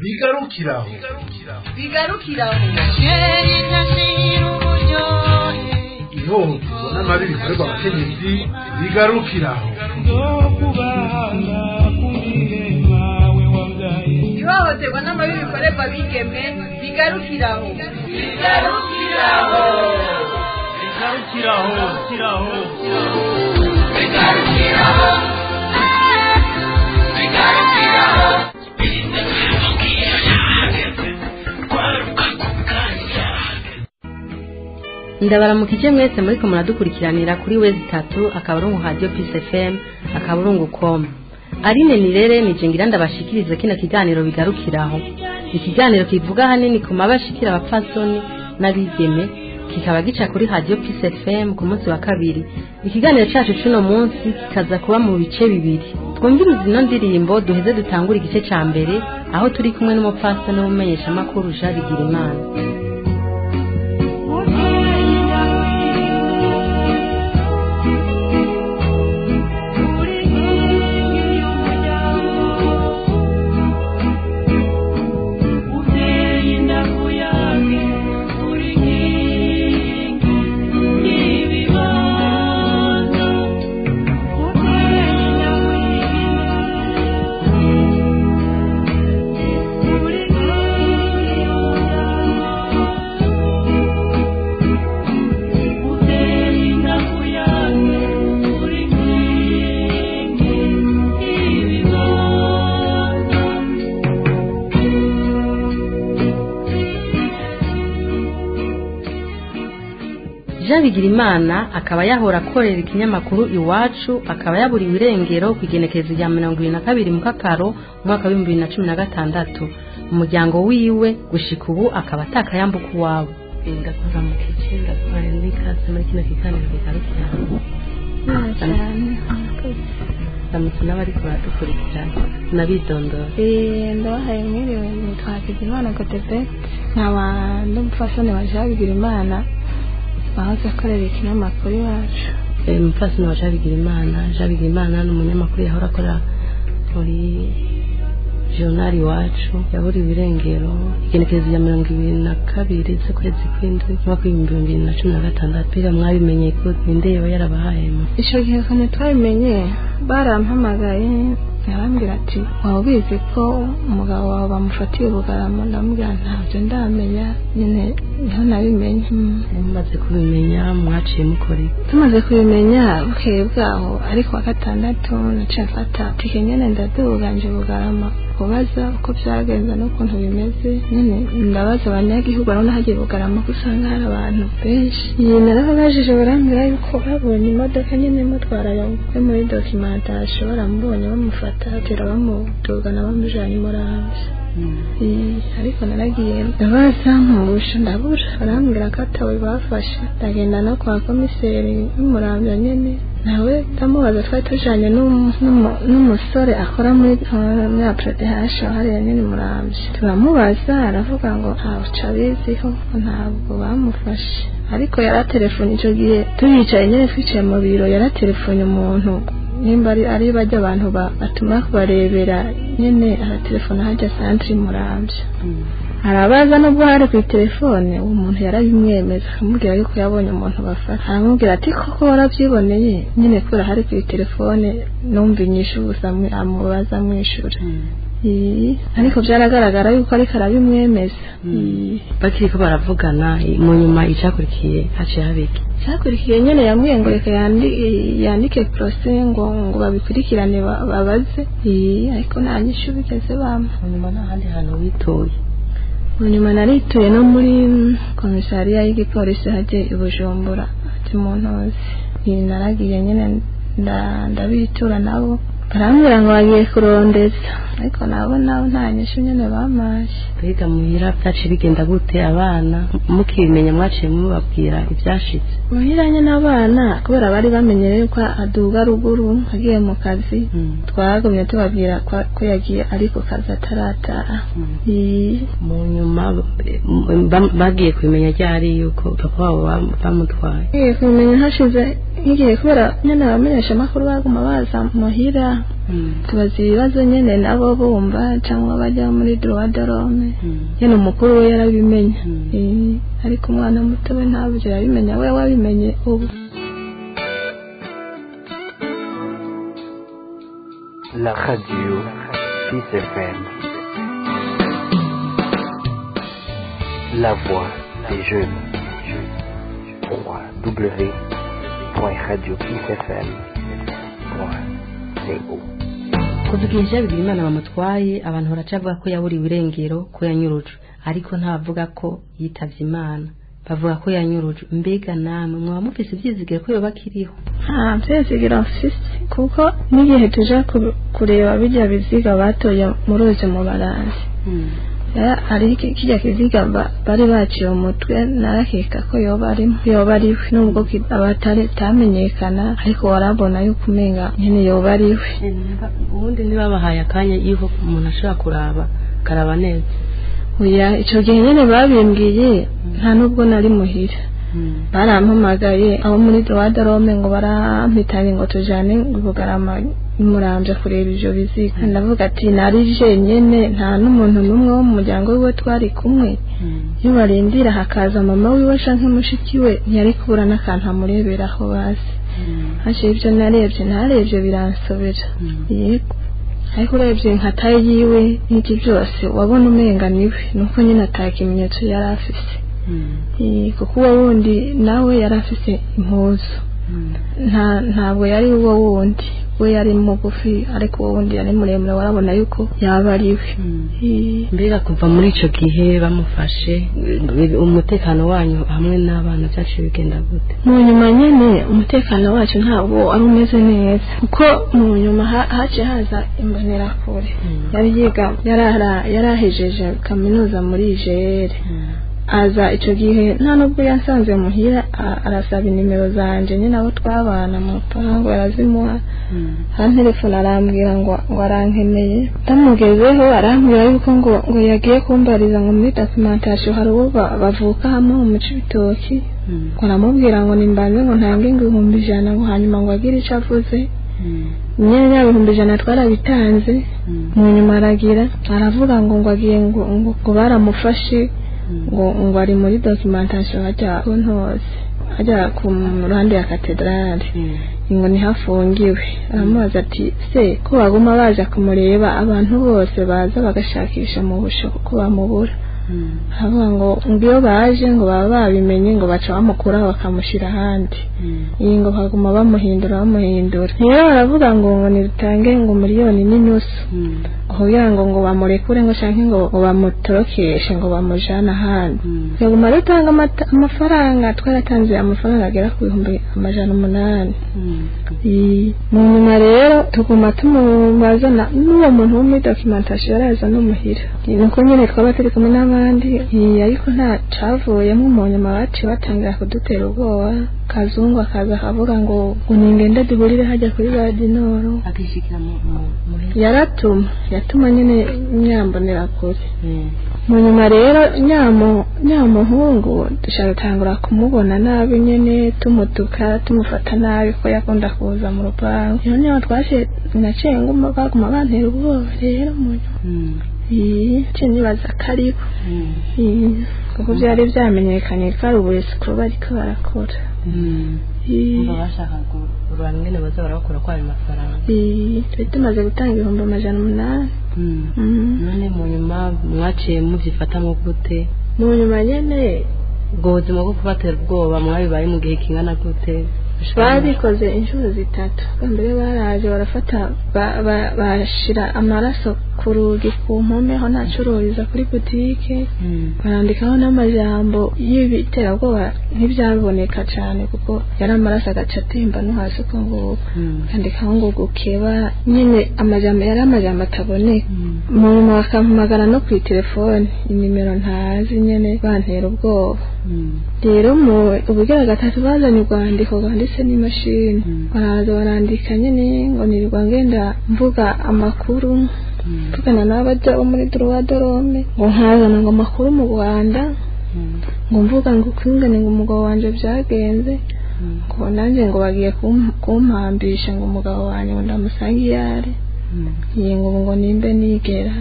bigarukiraho ihohoterwa n'amabi bikorerwa abakenyezi bigarukiraho ihohoterwa n'amabi bikorerwa abigeme bigarukiraho ndabaramukije mwese muriko muradukurikiranira kuri wezi 3 akaburungu radio Peace FM akaburungu.com. Aline Nirere nije ngira ndabashikirize kino kiganiro bigarukiraho. Ikiganiro kivuga hanini ku mabashikira abapfasoni n'abigeme kikaba gica kuri radio Peace FM ku munsi wa kabiri. Ikiganiro cyacu cy'uno munsi kikaza kuba mu bice bibiri. Twumviriza ino ndirimbo duheze dutangura igice ca mbere aho turi kumwe n'umupfasoni w'umumenyesha makuru Jean Bigirimana. Jean Bigirimana akaba yahora akorera ikinyamakuru Iwacu akaba yaburiwe irengero kwigenekezo rya 22 mu Kakaro mwaka wa 2016 umuryango wiwe gushika ubu akaba atakayambuka wabo ingakoza mu kicinga kwa Nikase muri kino kiganiro bigarukiraho Samusana bari kubadukurikirana nabidondora ndabahaye mwiriwe nitwakiza Imana Godebert nkaba ndumufasoni wa Jean Bigirimana bahoze akorera ikinyamakuru Iwacu umufasoni wa Jean Bigirimana n'umunyamakuru yahora akora muri journal Iwacu yaburiwe irengero igenekezo ya 22 z'ukwezi kw'indwi mwaka wa 2016 biga mwabimenye ko indeba yarabahayemo ico gihe kane twabimenye barampamagaye yarambwira ati waba ubizi ko umugabo wawe bamufatiye ubugarama ndamubwira ntabyo ndamenya nyine niho nabimenye mumaze kubimenya mwaciye mukora tumaze kubimenya bukeye bwaho ariko wa gatandatu naciye mfata tike nyene ndaduganje ubugarama kubaza uko byagenze n'ukuntu bimeze nyine ndabaza abanyagihugu barona hagiye bugarama gusanga hari abantu benshi narabajije barambwira yuko babonye imodoka nyine mutwara yo muri documentation baramubonye bamufata atera bamudugana bamujanye Muramvya ariko naragiye ndabaza nkubusha ndabura barambwira ko atawe bafashe ndagenda no kwa komiseri w'Umuramvya nyene nawe tamubaza twari tujanye n'umusore akora muri PRDH hariya nyene Muramvya turamubaza aravuga ngo ntaca biziho ntabwo bamufashe ariko yaratelefone ico gihe tuyicaye nyene twicaye mu biro yaratelefone umuntu nimba ari bajya abantu batuma kubarebera nyene aratelefone hajya centre Muramvya arabaza nubwo hari ku telefone umuntu yarabimwemeza akamubwira yuko yabonye umuntu bafata aramubwira ati koko warabyiboneye nyine kura hari ku telefone numvinyisha ubusamwe amubaza mwishura ariko byaragaragara yuko ariko arabimwemeza bakiriko baravugana mu nyuma icakurikiye haciye habiki cyakurikiye nyene yambwiye ngo reka yandike procès ngo babikurikirane babaze ariko nta nyishu bigeze bampa nyuma n'ahandi hantu witoye nyuma narituye no muri komisariya y'igipolisi haje i Bujumbura ati mu Ntozi naragiye nyene ndabitura nabo barambwira ngo bagiye kurondeza ariko nabo nta nyishu nyene bamaje biga muhira byaci bigenda gute abana mukimenya mwaciye mubabwira ibyashitse muhiranye n'abana kubera bari bamenyereye ko aduga ruguru agiye mu kazi twagumye tubabwira ko yagiye ariko kazi atarataha mu nyuma bagiye kumenya ryari yuko papa wabo bamutwaye kumenya hashize nk'igihe kubera nyene abamenyesha makuru baguma baza muhira tubaza ibibazo nyene nabo bumva cyangwa bajya muri droit de l'homme nyene umukuru we yarabimenya ariko umwana muto we ntabyo yabimenya we wabimenye ubu. La radio Peace FM, la voix des jeunes. www.radiopeacefm.co. kuvugisha bigira imana bamutwaye abantu baracavuga ko yaburiwe irengero ko yanyurujwe ariko ntavuga ko yitavye imana bavuga ko yanyurujwe. Mbega namwe mwaba mufise ivyizigiro ko yoba akiriho? Vyizigiro mfise kuko n'igihe tuja kureba bijya biziga batoye mu ruzi mu baranzi ari kijya kiziga bari baciye umutwe narakeka ko yoba ariwe nubwo abatari tamenyekana ariko warabona yuko umenga nyene yoba ariwe. Ubundi ntibabahaye akanya iyo umuntu ashobora kuraba karaba neza? Oya, ico gihe nyene babimbwiye nta nubwo nari muhira barampamagaye abo muri droit de l'homme ngo barampitanye ngo tujane Bugarama Muramvya kureba ivyo biziga. Ndavuga ati nari jenyene nta n'umuntu n'umwe wo mu muryango wiwe twari kumwe. Iyo barindira hakaza mama wiwe canke mushiki we ntiyari kubura n'akantu amureberaho basi. Hashe ivyo narebye biransobera. Yego ariko urebye nka taye yiwe n'iki byose wabona umenga niwe nuko nyine atakimenyetso yari afise. Kuko uwo wundi nawe yari afise impuzu ntabwo yari uwo wundi we yari mugufi ariko uwo wundi yari muremure warabona yuko yaba ariwe. Mbega kuva muri ico gihe bamufashe umutekano wanyu hamwe n'abana cyacu bigenda gute? Mu nyuma nyene umutekano wacu ntabwo ari umeze neza kuko mu nyuma haje haza imbonerakure yari yiga yarahejeje kaminuza muri Jere aza ico gihe nta nubwo yansanze muhira arasaba inimero zanje nyine abo twabana mu pango yarazimuha telefone arambwira ngo arankeneye ndamugezeho arambwira yuko ngo yagiye kumbariza ngo muri documentation hari uwo bavuka hamwe mu Cibitoki ngo aramubwira ngo nimbanze ngo ntange ngo 100 ngo hanyuma ngo agire ico avuze nyene 100 twarabitanze mu nyuma aragira aravuga ngo agiye ngo baramufashe ngo ari muri documentation hajya ku ruhande ya katedrale ngo ni hafungiwe. Aramubaza ati se ko baguma baje kumureba abantu bose baza bagashakisha mu busho ko bamubura. Aravuga ngo iyo baje ngo baba babimenye ngo baca bamukuraho bakamushira ahandi. Ngo baguma bamuhindura. Rero baravuga ngo nirutange ngo 1.5 miliyoni kugira ngo bamurekure ngo canke ngo bamutorokeshe ngo bamujana ahandi. Baguma rutanga amafaranga twaratanze amafaranga agera ku 800. Mu nyuma rero tuguma tumubazana n'uwo muntu wo muri documentation yaraza no muhira. Nuko nyene twaba turi kumwe n'abandi ariko nta cavuyemo. Mu nyuma baci batangira kudutera ubwoba. Kazungu akaza akavuga ngo ningende duburire hajya kuri Badinoro akishikira yatuma nyene nyambonera kure. Mu nyuma rero nyamuhungu dusharatangura kumubona nabi nyene tumutuka tumufata nabi ko yakunda kuza mu rupango. Iyo niyo twashe nacenga baguma bantera ubwoba rero mu nibaza karibu kuko byari byamenyekanye ko ari uburesiko bariko barakora. Bashaka kurwana ngene baza barakora kwa ayo mafaranga. Tumaze gutanga 800. None mu nyuma mwaciye muvyifatamo gute? Mu nyuma nyene ubwo buzima bwo kubatera ubwoba mwabibaye mu gihe kingana gute? Babikoze inshuro 3. Mbere baraje barafata bashira amaraso ku rugi ku mpome aho nacururiza kuri butike barandikaho n'amajambo y'ibiterabwoba ntibyaboneka cyane kuko yari amaraso agaca atemba no hasi ko nguko bandikaho ngo gukeba nyine amajambo ataboneka. Mu nyuma bakampamagara no ku telefone inimero ntazi nyene bantera ubwoba. Rero mu ubugera gatatu bazanye urwandiko rwanditse n'imashini baraza barandika nyene ngo nirirwa ngenda mvuga amakuru tugana n'abaja bo muri droit de l'homme ngo nkazana ngo amakuru mu Rwanda ngo mvuga ngo kwingane ngo umugabo wanje byagenze ngo nanjye ngo bagiye kumpambisha ngo umugabo wanje ngo ndamusangiyare yingo ngo nimbe nigera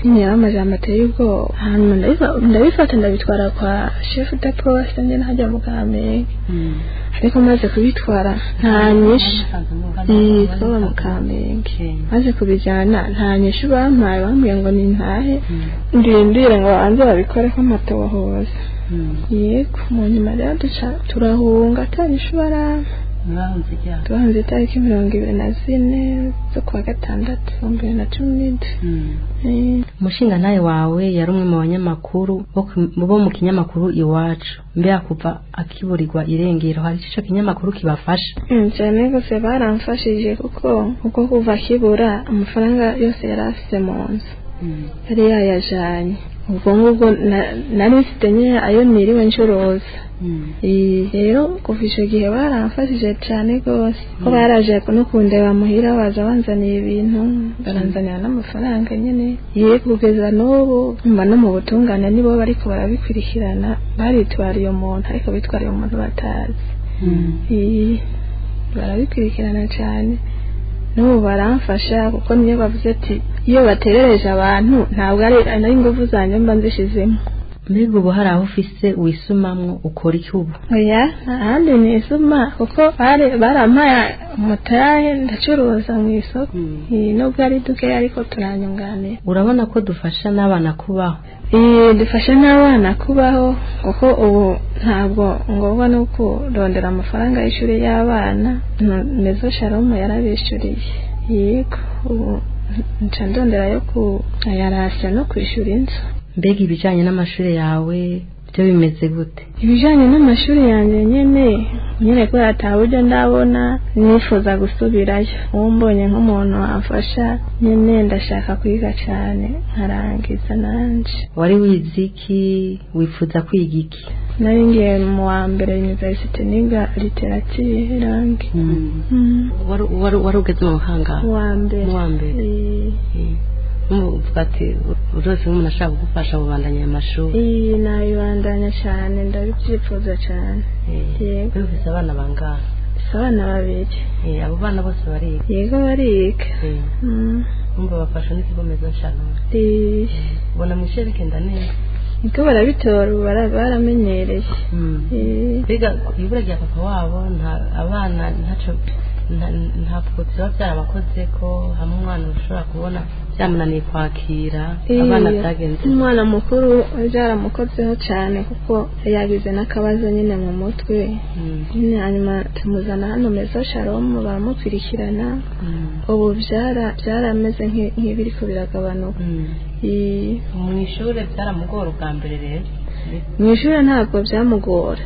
nyine amajambo ateye ubwoba hanyuma ndabifata ndabitwara kwa chef de poste nyine hajya mu Kamenge ariko maze kubitwara nta nyishu twaba mu Kamenge maze kubijyana nta nyishu bampaye bambwiye ngo ni ntahe ndindire ngo banze babikore ko amatohoza yego mu nyuma rero turahunga atanyishu tuhanze itariki 24 zo kwa gatandatu 2017. Umushinga nawe wawe yari umwe mu banyamakuru bo mu kinyamakuru Iwacu mbere kuva akiburirwa irengero hari ico kinyamakuru kibafasha cyane gose baramfashije kuko kuva kibura amafaranga yose yarafise mu nzu yari yayajanye ubwo nari mfite nyine ayo niriwe ncuruza rero kuva icyo gihe baramfashije cyane rwose ko baraje no kundeba muhira baza banzaniye ibintu baranzanira n'amafaranga nyine kugeza n'ubu mba no mu butungane nibo bariko barabikurikirana baritwariye umuntu ariko bitwariye umuntu batazi barabikurikirana cyane n'ubu baramfasha kuko niyo bavuze ati iyo baterereje abantu ntabwo ari ingufu zanjye mba nzishizemo. Mbega ubu hari aho ufise wisumamwo ukora iki ubu? Oya ahandi nisuma kuko barampaye umutahe ndacuruza mu isoko nubwo ari duke ariko turanyunganira. Urabona ko dufasha n'abana kubaho? Dufasha n'abana kubaho kuko ubu ntabwo ngomba no kurondera amafaranga y'ishuri y'abana Mezo Shalom yarabishuriye yego ubu ncandondera yo kuyarasya no kwishura inzu. Mbega ibijanye n'amashuri yawe byo bimeze gute? Ibijanye n'amashuri yanjye nyene ko ataburyo ndabona nifuza gusubirayo umbonye nk'umuntu wamfasha nyene ndashaka kwiga cyane nkarangiza nanje. Wari wize iki? Wifuza kwiga iki? Nari ngiye mu wa mbere university niga literature rangi. Wari ugeze mu Buhanga? Mu wa mbere. Ati urose nk'umuntu ashaka kugufasha mubandanya amashuri nabibandanya cyane ndabyifuza cyane yego ufise abana bangahe? Abana babiri. Abo bana bose bariga? Yego bariga. Umva bafasha n'ikigo Mezo Shalom. Ubona mwishuri kenda neza? Niko barabitora baramenyereye. Mbega ibura rya papa wabo abana ntabwo ziba byarabakoze ko hamwe umwana ushobora kubona byamunaniye kwakira abana byagenze. Umwana mukuru byaramukozeho cyane kuko yagize n'akabazo nyine mu mutwe nyine hanyuma tumuzana hano Mezo Shalom baramukurikirana ubu byarameze nk'ibiriko biragabanuka. Mu ishuri byaramugora ubwa mbere rero? Mu ishuri ntabwo byamugora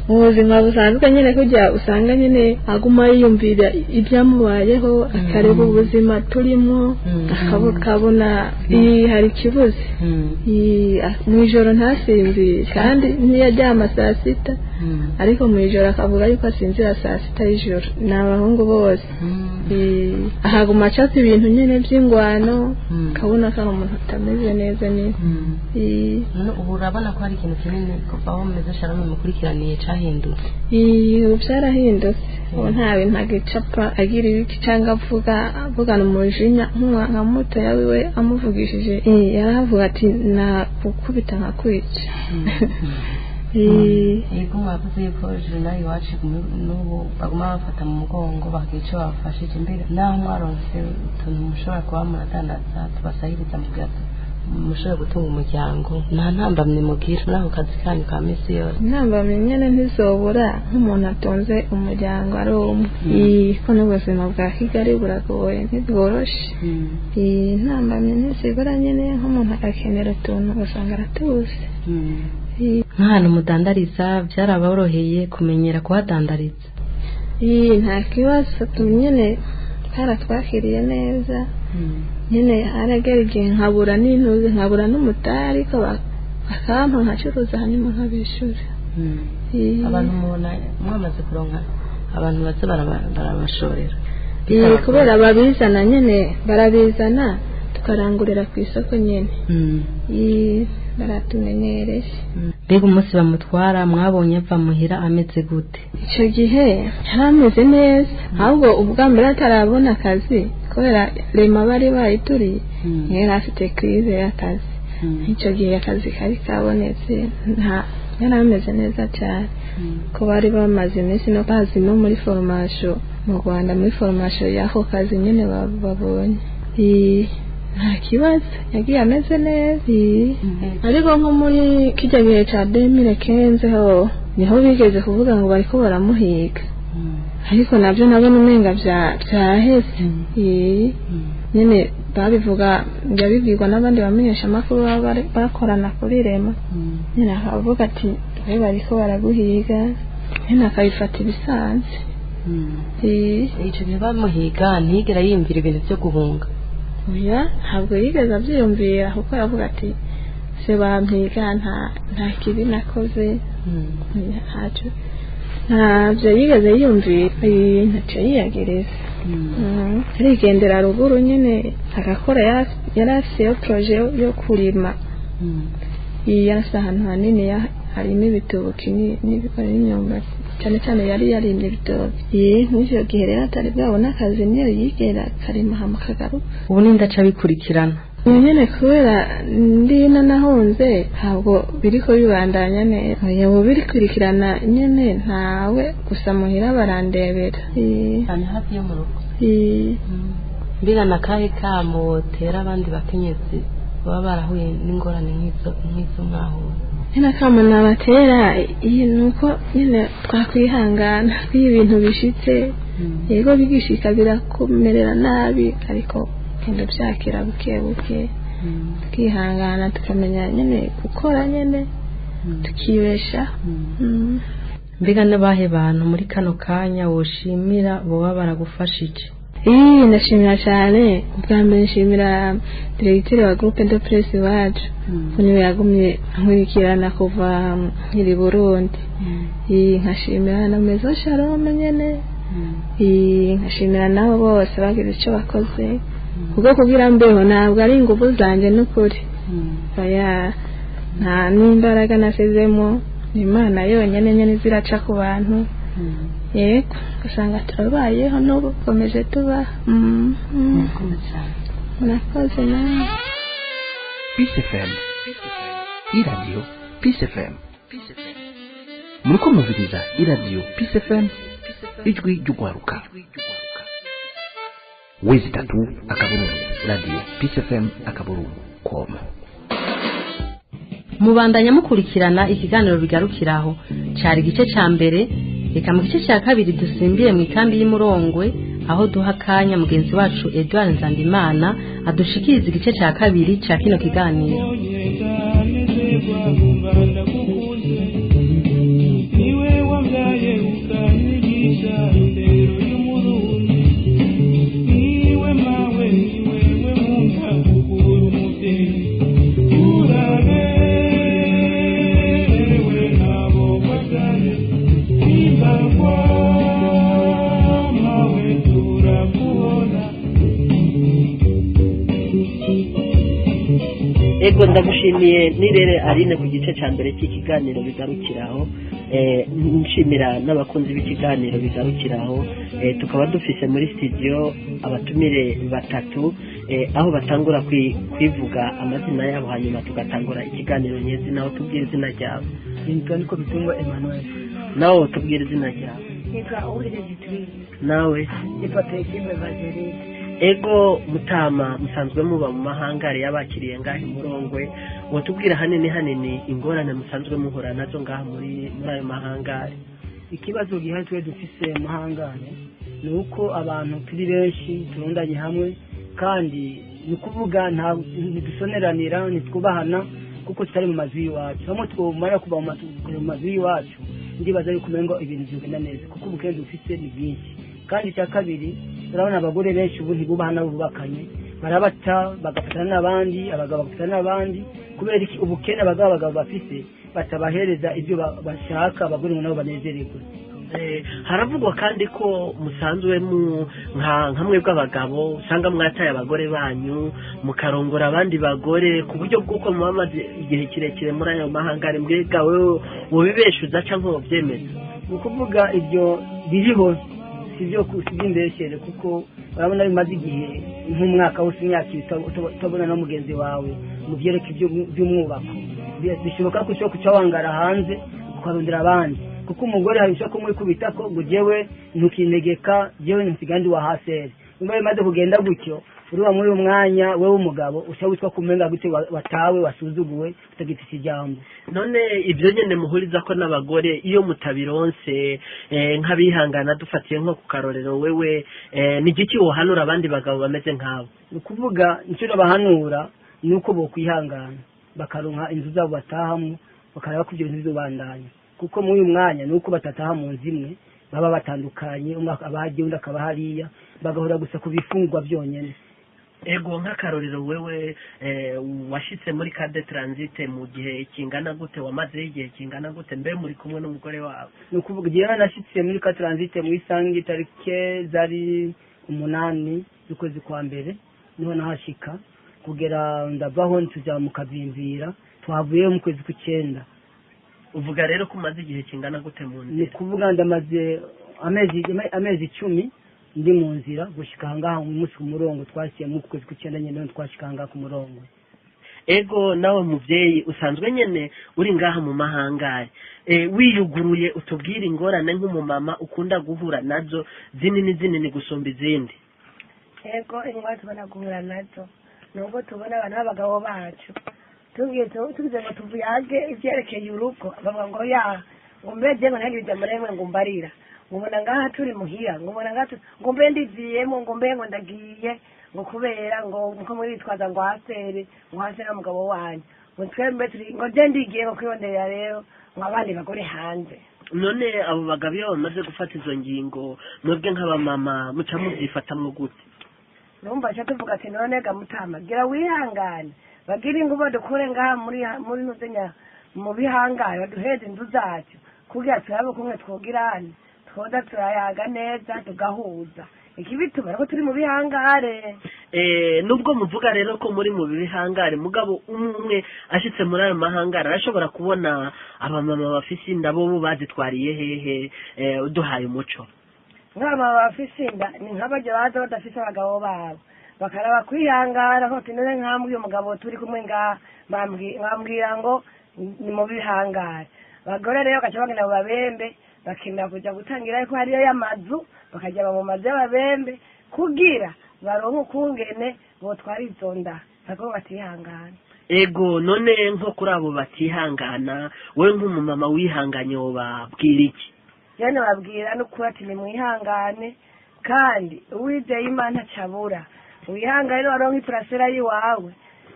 mu buzima busanzwe nyine kujya usanga nyine aguma yiyumvira ibyamubayeho akareba ubuzima turimo akabona hari ikibuze mu ijoro ntasinzire kandi ntiyaryama saa sita ariko mu ijoro akavuga yuko asinzira saa sita y'ijoro. Ni abahungu bose ahaguma acatse ibintu nyine by'ingwano akabona ko ari umuntu utameze neza nyine. Ubu urabona ko hari ikintu kinini kuva aho Mezo Shalom mukurikiraniye cyahindutse? Byarahindutse ubu nta bintu agicapa agira ibiki cyangwa avugana umujinya nka muto yawe amuvugishije yaravuga ati nakukubita nkakwica. Yego mwavuze yuko journal Iwacu n'ubu baguma bafata mu mugongo bakagira icyo babafashije. Mbere naho mwaronse utuntu mushobora kuba muradandaza tubasahiriza mu bwato mushobora gutunga umuryango nta ntambamye mugira naho kazi kanyu ka misi yose? Intambamye nyene ntizobura nk'umuntu atonze umuryango ari umwe ko n'ubuzima bwa Kigali buragoye ntibworoshe. Intambamye ntizibura nyene nk'umuntu agakenera utuntu ugasanga aratuze. Nk'ahantu mudandariza byaraboroheye kumenyera kuhadandariza? Nta kibazo nyene karatwakiriye neza nyine haragera igihe nkabura n'intuzi nkabura n'umutari ariko bakampa nkacuruza hanyuma nkabishura. Abantu mubona mwamaze kuronka abantu baza barabashorera? Kubera babizana nyine barabizana tukarangurira ku isoko nyine baratumenyereye. Mbega umunsi bamutwara mwabonye ava muhira ameze gute? Icyo gihe yari ameze neza ahubwo ubwa mbere atarabona akazi ko kubera rema bari bayituriye yari afite crise y'akazi icyo gihe akazi kari kabonetse yari ameze neza cyane ko bari bamaze iminsi no bazi no muri formation mu Rwanda muri formation y'ako kazi nyine babonye nta kibazo yagiye ameze neza ariko nko muri kijya gihe cya 2015 ho niho bigeze kuvuga ngo bariko baramuhiga ariko nabyo nabona umenga byaheze nyine babivuga byabibwirwa n'abandi bamenyesha amakuru bakorana kuri rema nyine akavuga ati we bariko baraguhiga nyine akabifata ibisanzwe icyo gihe bamuhiga ntigera yiyumvira ibintu byo guhunga oya ntabwo yigeze abyiyumvira kuko yavuga ati se bampiga nta kibi nakoze ntabyo yigeze yiyumvira ntacyo yiyagereza arigendera ruguru nyine agakora yari afite proje yo kurima yasa ahantu hanini harimo ibitoki n'imyumbati cyane cyane yari yarimye ibitoki nk'icyo gihe rero atari bwabona akazi niyo yigera akarima hama akagaruka ubu ni ndaca bikurikirana nyine kubera ndina nahunze ntabwo biriko bibandanya neza yabo birikurikirana nyine ntawe gusa muhira barandebera cyane hafi yo mu rugo mbega nakahe kamo tera abandi bakenyezi baba barahuye n'ingorane nk'izo mwahuye nyine kamo nabatera nuko nyine twakwihangana iyo ibintu bishitse yego bigishika birakomerera nabi ariko kenda byakira buke buke tukihangana tukamenya nyine gukora nyine tukibesha mbega n'abahe bantu muri kano kanya woshimira boba baragufashije ndashimira cyane ubwa mbere nshimira diregiteri wa groupe de presse wacu niwe yagumye nkurikirana kuva nkiri Burundi nkashimira na Maison Shalom nyene nkashimira nabo bose bagize icyo bakoze kuko kugira mbeho ntabwo ari ingufu zanjye n'ukuri nta n'imbaraga nasezemo ni Imana yonyine nyine ziraca ku bantu yego usanga turabayeho n'ubu dukomeje tuba murakoze nawe Peace FM iradiyo Peace FM muriko muviriza iradiyo Peace FM ijwi ry'ugwaruka wezi tatu akaburungu radio Peace FM akaburungu.com mubandanya mukurikirana ikiganiro bigarukiraho cari igice ca mbere reka mu gice cya kabiri dusimbiye mu ikambi y'Imurongwe aho duha kanya mugenzi wacu Edouard Nzandimana adushikiriza igice cya kabiri ca kino kiganiro ego ndagushimiye nirere Aline ku gice cya mbere cy'ikiganiro bigarukiraho nshimira n'abakunzi b'ikiganiro bigarukiraho tukaba dufise muri studio abatumire batatu aho batangura kwivuga amazina yabo hanyuma tugatangura ikiganiro nyezi naho tubwira izina ryawe niko bitungwa Emmanuel nawe tubwira izina ryawe nawe ipatekime Valerie ego mutama musanzwe muba mu mahangari y'abakiriye ngahe Murongwe watubwira hanini ingorane musanzwe muhura nazo ngaha muri ayo mahangari ikibazo gihari twe dufise mahangari ni uko abantu turi benshi turundanye hamwe kandi ni kuvuga nta dusoneranira ntitwubahana kuko tutari mu mazu y'iwacu hamwe twumara kuba mu mazu y'iwacu ndibaza yuko umengo ibintu bigenda neza kuko ubukene dufise ni bwinshi kandi cya kabiri turabona abagore benshi ubu ntibubahana bubakanye barabata bagafatana n'abandi abagabo bagafatana n'abandi kubera iki ubukene abagabo bafise batabahereza ibyo bashaka abagore nabo banezererwe haravugwa kandi ko musanzwe nkamwe bw'abagabo usanga mwataye abagore banyu mukarongora abandi bagore ku buryo bw'uko muba maze igihe kirekire muri ayo mahangari mbega wewe wobibeshuza cyangwa wobyemeza ni ukuvuga ibyo biriho sibyo kusiga imbeshere kuko urabona bimaze igihe nk'umwaka wose imyaka utabona na mugenzi wawe mu byereke by'umwubako bishoboka ko ushobora kuca wangara hanze ukarondera abandi kuko umugore hari ushobora kumwikubita ko ngo jewe ntukintegeka jewe ntusigandi wa haseri niba bimaze kugenda gutyo uriya muri uwo mwanya wewe umugabo ushobora witwa kumenga gute watawe wasuzuguwe utagifite ijambo. None ibyo nyene muhuriza ko n'abagore iyo mutabironse nk'abihangana dufatiye nko ku karorero wewe ni giki wohanura abandi bagabo bameze nk'abo? Ni ukuvuga icyo bahanura ni uko bokwihangana bakaronka inzu zabo batahamo bakareba ko ibyo bintu bizobandanya kuko muri uyu mwanya ni uko batataha mu nzu imwe baba batandukanye umwe abahagiye undi akaba hariya bagahora gusa ku bifungwa byonyine. Ego nk'akarorero wewe washitse muri Cade Transit mu gihe kingana gute wamaze igihe kingana gute mbe muri kumwe n'umugore wawe? Ni ukuvuga igihe nashitse muri Cade Transit mu isangi tarike zari 8 z'ukwezi kwa mbere niho nahashika kugera ndavaho ntujya mu Kavimvira twavuye mu kwezi kw'icenda. Uvuga rero ko umaze igihe kingana gute mu nzira? Ni kuvuga ndamaze amezi 10 ndi mu nzira gushika ngaha mu munsi ku murongo twasiye mu kwezi kw'icenda nyene twashika ngaha ku murongo. Ego nawe muvyeyi usanzwe nyene uri ngaha mu mahangare wiyuguruye utubwira ingorane nk'umumama ukunda guhura nazo zinini gusumba izindi. Ego ingorane tubona guhura nazo nuko tubona abana b'abagabo bacu tugize ngo tuvuyage ivyerekeye urugo bavuga ngo ya ngo mbeze ngo ntagire ijambo rimwe ngo mbarira ngo mbona ngaha turi muhira ngo mbona ngaha ngo mbe ndiviyemo ngo mbe ngo ndagiye ngo kubera ngo muko muri bitwaza ngo hasere umugabo wanyu ngo twembe turi ngo je ndigiye ngo kwibonera rero ngo abandi bagore hanze. None abo bagabo iyo bamaze gufata izo ngingo mwebwe nk'abamama muca muvyifatamwo gute? Numva cyo tuvuga ati none ga mutama gira wihangane bagira ingubo dukore ngaha muri nuzenya mu bihangare baduheze inzu zacu kugira turabe kumwe twogirane twoda turayaga neza tugahuza ikibituma ko turi mu bihangare. Nubwo muvuga rero ko muri mu bihangare mugabo umwe ashitse muri ayo mahangare arashobora kubona abamama bafise inda bo bazitwariye hehe uduhaye umuco? Nk'aba bafise inda ni nk'abaje baza badafise abagabo babo bakaraba kwihangara ko tinone nk'amwe uyu mugabo turi kumwe ngaha bambwira ngo ni mu bihangare. Bagore rero gacha bagenda mu babembe bakina kuja gutangira ko hariyo y'amazu bakajya mu mazu y'ababembe kugira baronke ukungene bo twari zonda sako batihangana. Ego none nko kuri abo batihangana we nk'umumama wihanganye wobabwira iki? Yane babwira no kurati ni mwihangane kandi uwizeye Imana cabura wihangane waronke iprasera yiwawe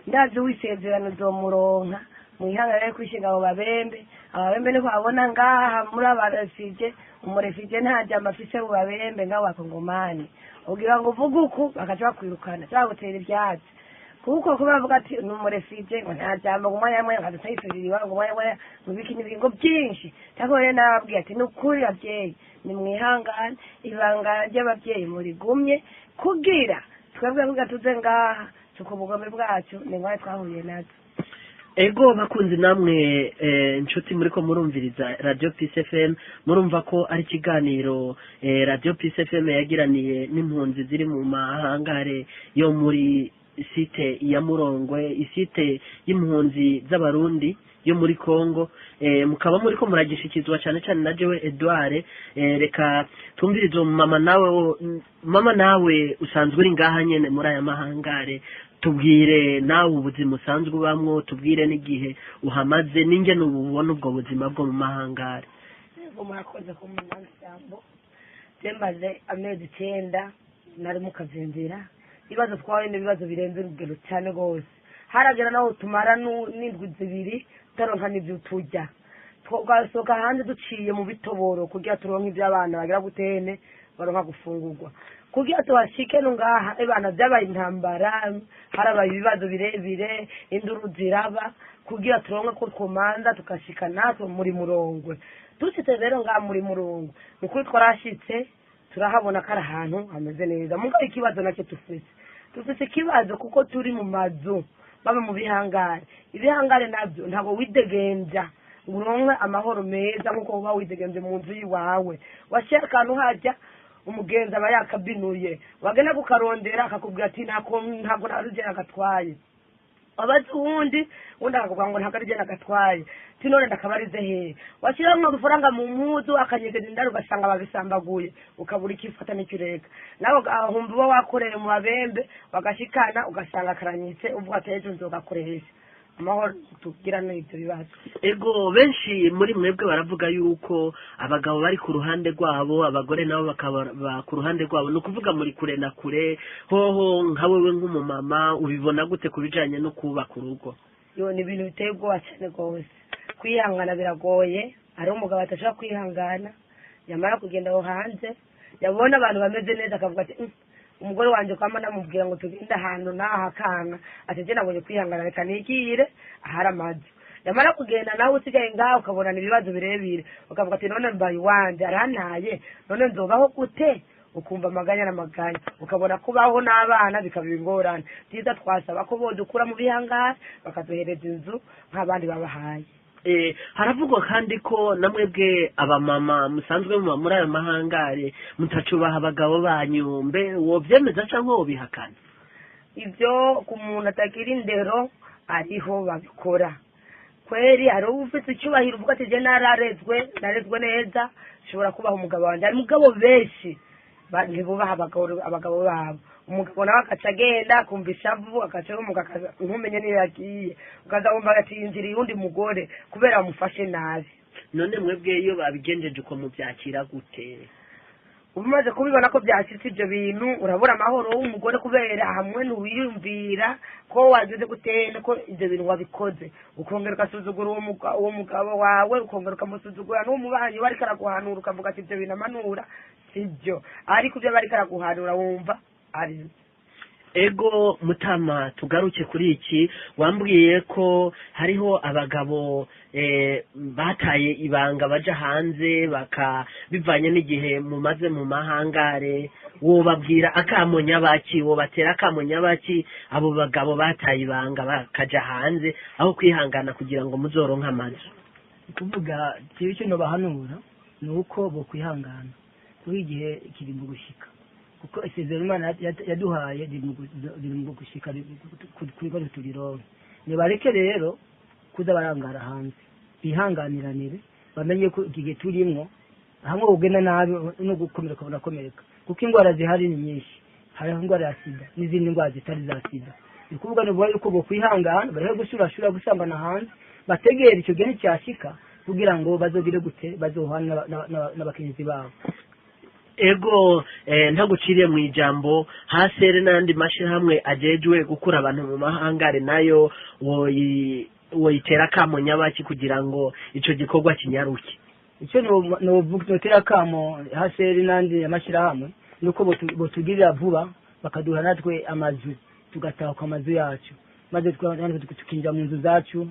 ndazi wisezerano zomuronka mwihangane kwishinga abo babembe ababembe niko abona ngaha muri abarefije umurefije ntaje amafise abo babembe ngaho bakongomani ugira ngo uvuge uko bakaca bakwirukana cyagutera ibyatsi kuko bavuga ati ni umurefije ngo nta jambo ngo umwanya mwe ngadutayisubirira ngo umwanya mwe mubiki n'ibingo byinshi cyako rero nababwiye ati nukuri abyeyi ni mwihangane ibanga ry'ababyeyi muri gumye kugira twebwe kugira tuze ngaha tuko ubugome bwacu ni ngwaye twahuye nazo. Ego bakunzi namwe inshuti muri ko murumviriza Radio Peace FM murumva ko ari kiganiro Radio Peace FM yagiraniye n'impunzi ziri mu mahangare yo muri site ya Murongwe isite y'impunzi z'abarundi yo muri Kongo mukaba muri ko muragishikizwa cyane cyane na jewe Edouard reka tumvirizo mama nawe usanzwe uri ngaha nyene muri aya mahangare tubwire nawe ubuzima usanzwe ubamwo tubwire n'igihe uhamaze ninge n'ububona ubwo buzima bwo mu mahangare. Murakoze ku mwanzambo tembaze amezi 9 nari mu Kavimvira ibibazo twawe n'ibibazo birenze urugero cyane gose haragera naho tumara n'indwi zibiri taronka n'ibyo tujya twasoka hanze duciye mu bitoboro kugira turonke iby'abana bagira gutene baronka gufungurwa kugira tubashike ngaha ebana byabaye intambara harabaye ibibazo birebire induru ziraba kugira turonke ko twomanda tukashika natwe muri Murongwe dushitse rero ngaha muri Murongwe nukuri twarashitse turahabona kara ahantu hameze neza mugabo ikibazo nacyo tufise ikibazo kuko turi mu mazu baba mu bihangare ibihangare nabyo ntabwo widegenja uronke amahoro meza nkuko uba widegenje mu nzu yiwawe washaka akantu hajya umugenzi aba yakabinuye wagenda kukarondera akakubwira ati ntabwo narugera agatwaye abazi uwundi akakubwira ngo ntabwo arugera agatwaye ati none ndakabarize hehe washyiraho amafaranga mu mpuzu akanyegeza indaro ugasanga babisambaguye ukabura ikifata n'icyo ureka nawe ugahumva uba wakoreye mu babembe bagashikana ugasanga karanyitse uvuga ati ejo nzogakoresha amahoro tugira n'ibyo bibazo. Ego benshi muri mwebwe baravuga yuko abagabo bari ku ruhande rwabo abagore nabo bakaba ku ruhande rwabo, ni ukuvuga muri kure na kure. Hoho nka wewe nk'umumama ubibona gute ku bijanye no kubaka urugo? Yo ni ibintu biteye ubwoba cyane rwose, kwihangana biragoye. Hari umugabo atashaka kwihangana, yamara kugenda aho hanze yabona abantu bameze neza akavuga ati umugore wanje kwama namubwira ngo tugende ahantu naha kana ati je nabonye kwihangana reka nigire ahari amazi. Yamara kugenda nawe usigaye ngaho ukabona ibibazo birebire ukavuga ati none mbaye wanje arantaye none nzobaho gute, ukumva amaganya n'amaganya ukabona kubaho n'abana bikaba ingorane. Tiza twasaba ko bodukura mu bihangare bakaduhereza inzu nk'abandi babahaye. Haravugwa kandi ko namwebwe abamama musanzwe muri ayo mahangare mutacubaha abagabo banyu, mbe wovyemeza canke wobihakana? Ivyo ku muntu atagira indero ariho babikora kweri. Hari ufite icyubahiro uvuga ati je narezwe neza shobora kubaha umugabo wanje. Ari mugabo benshi ntibubaha abagabo babo. Umugabo nawe akaca agenda kumva ishavu akaca umugabo ntumenye niyo yagiye ukaza wumva agatinzira undi mugore kubera amufashe nabi. None mwebwe iyo babigenjeje uko mubyakira gute? Umaze kubibona ko byashitse ibyo bintu urabura amahoro w'umugore kubera hamwe n'uwiyumvira ko wagize gutenda ko ibyo bintu wabikoze, ukongera ugasuzugura uwo mugabo wawe, ukongera ukamusuzugura n'umubanyi wari karaguhanura ukavuga ati ibyo bintu amanura sibyo, ariko ibyo bari karaguhanura wumva ari. Ego Mutama, tugaruke kuri iki. Wambwiye ko hariho abagabo bataye ibanga baja hanze bivanye n'igihe mumaze mu mahangare. Wobabwira akamonya baki, wobatera akamonya baki abo bagabo bataye ibanga bakaja hanze aho kwihangana kugira ngo muzoronka amazu? Kuvuga cyo no bahanura nuko bo kwihangana kuri igihe kiri mu gushika, kuko isezerano Imana yaduhaye riri mu gushika kuri ko turironka. Nibareke rero kuza barangara hanze, bihanganiranire bamenye ko igihe turimo hamwe ugenda nabi no gukomereka unakomereka, kuko ingwara zihari ni nyinshi. Hari ingwara ya sida n'izindi ngwara zitari za sida. Ni kuvuga ngo yuko bo kwihangana bari gushurashura gusambana hanze, bategera icyo gihe cyashika kugira ngo bazogire gute bazohana n'abakenyezi babo. Ego ntaguciriye mu ijambo, hasere n'andi mashirahamwe ajejwe gukura abantu mu mahangare nayo woyitera akamonya baki kugira ngo ico gikorwa kinyaruke? Icyo notera kamo hasere n'andi mashirahamwe nuko botugirira vuba bakaduha natwe amazu tugataha ku amazu yacu, maze tukinjira mu nzu zacu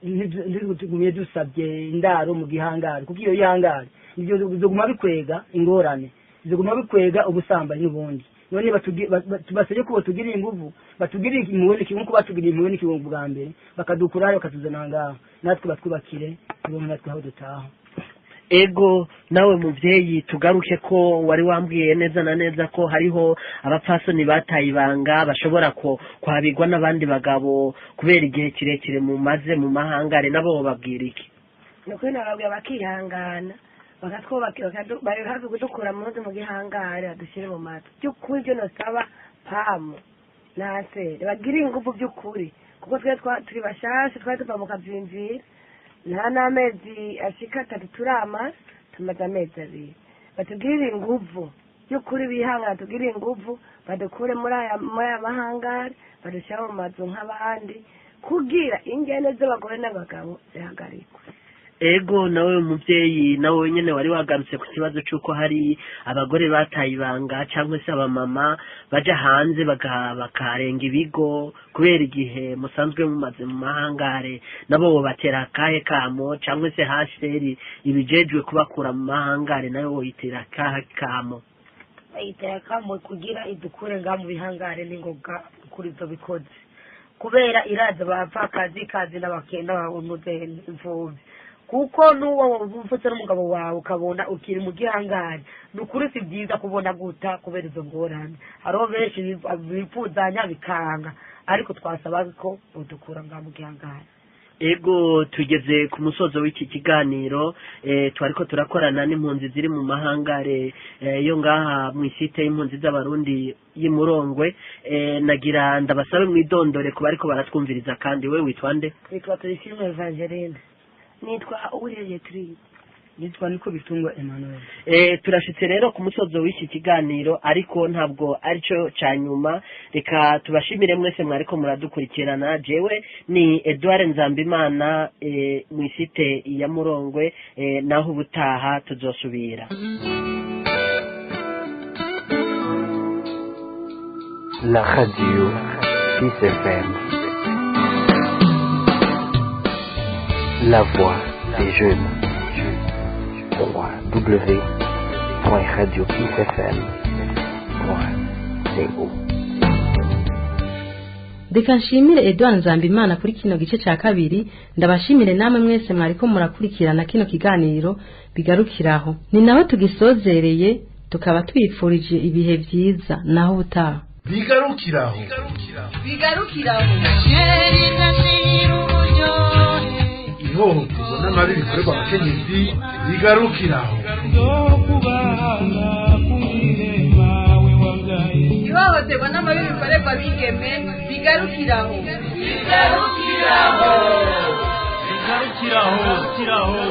ntitugumye dusabye indaro mu gihangare, kuko iyo ihangare ibyo bizoguma bikwega ingorane, bizoguma bikwega ubusambanyi n'ubundi. None tubasabye ko batugirira inguvu, batugirira imiboneke nk'uko batugirira imiboneke bwa mbere, bakadukura bakatuzana ngaho natwe batwubakire tubone natwe aho dutaha. Ego nawe muvyeyi, tugaruke ko wari wambwiye neza na neza ko hariho abapfasoni bataye ibanga bashobora kwabigwa n'abandi bagabo kubera igihe kirekire mumaze mu mahangare, nabo babwira iki? Nuko nababwira bakihangana bakatwubakira bari hafi kudukura mu gihangare badushyire mu mato. By'ukuri byo nosaba pamu nase bagira ingufu by'ukuri, kuko turi bashashe twari tuva mu kabyinjira nta n'amezi ashika 3 turama tumaze amezi 2. Batugirire ingufu by'ukuri, bihangana tugirire ingufu badukure muri aya mahangare badushyira mu mazu nk'abandi kugira ingene z'abagore n'abagabo zihagarikwe. Ego nawe muvyeyi, nawe nyene wari wagarutse ku kibazo cyuko hari abagore bataye ibanga cyangwa se abamama baja hanze bakarenga ibigo kubera igihe musanzwe mumaze mu mahangare, nabo batera kahe kamo cyangwa se hasheri ibijejwe kubakura mu mahangare nayo woyitera kahe kamo? Ayitera kamo kugira idukure nga mu bihangare n'ingoga kuri zo bikoze, kubera iraza bapfa kazi n'abakenda banuze imfubyi. kuko n'uwo ufite n'umugabo wawe ukabona ukiri mu gihangari ni ukuri si byiza kubona guta kubera izo ngorane hariho benshi bipfuzanya bikanga ariko twasaba ko udukura ngaha mu gihangari. Ego tugeze ku musozo w'iki kiganiro twariko turakorana n'impunzi ziri mu mahangare yo ngaha mu isite y'impunzi z'abarundi y'Imurongwe nagira ndabasabe mwidondore kuba ariko baratwumviriza kandi we witwa nde? Nitwa Tuyishime Evangeline. Nitwa Uwireye Tri. Nitwa Niko Bitungwa Emmanuel. Turashitse rero ku musozo w'iki kiganiro ariko ntabwo arico cyanyuma reka tubashimire mwese mwariko muradukurikirana jewe ni Edouard Nzambimana mu isite ya Murongwe naho ubutaha tuzosubira. La radio Peace FM. La voix des jeunes. www.radiopeacefm.co. Reka nshimire Edouard Nzambimana kuri kino gice cya kabiri ndabashimire namwe mwese mwariko murakurikirana kino kiganiro bigarukiraho ni nawe tugisozereye tukaba twifurije ibihe byiza naho ubutaha bigarukiraho ihohoterwa n'amabi bikorerwa abakenyezi bigarukiraho ihohoterwa n'amabi bikorerwa abigeme bigarukiraho bigarukiraho